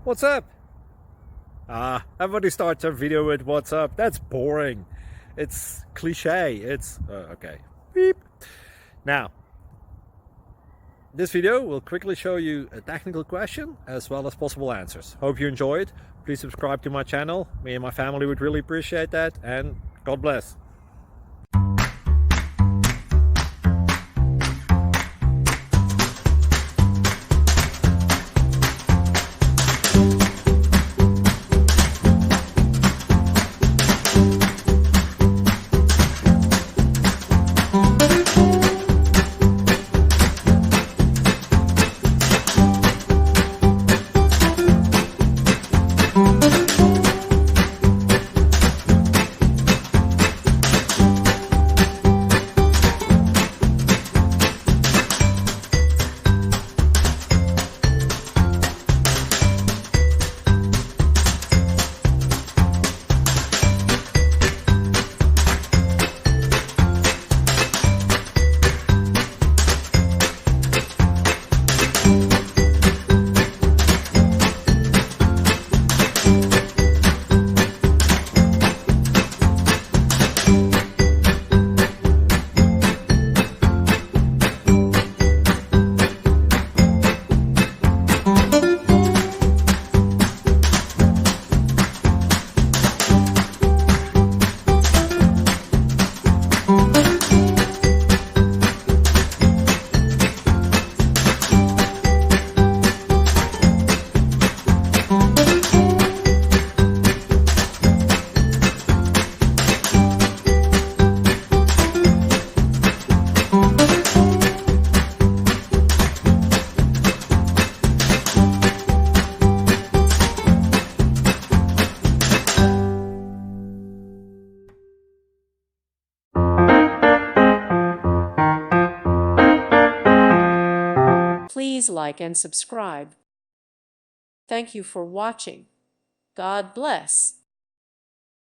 What's up? Everybody starts their video with what's up. That's boring. It's cliche. It's okay. Beep. Now, this video will quickly show you a technical question as well as possible answers. Hope you enjoy it. Please subscribe to my channel. Me and my family would really appreciate that, and God bless. Please like and subscribe. Thank you for watching. God bless.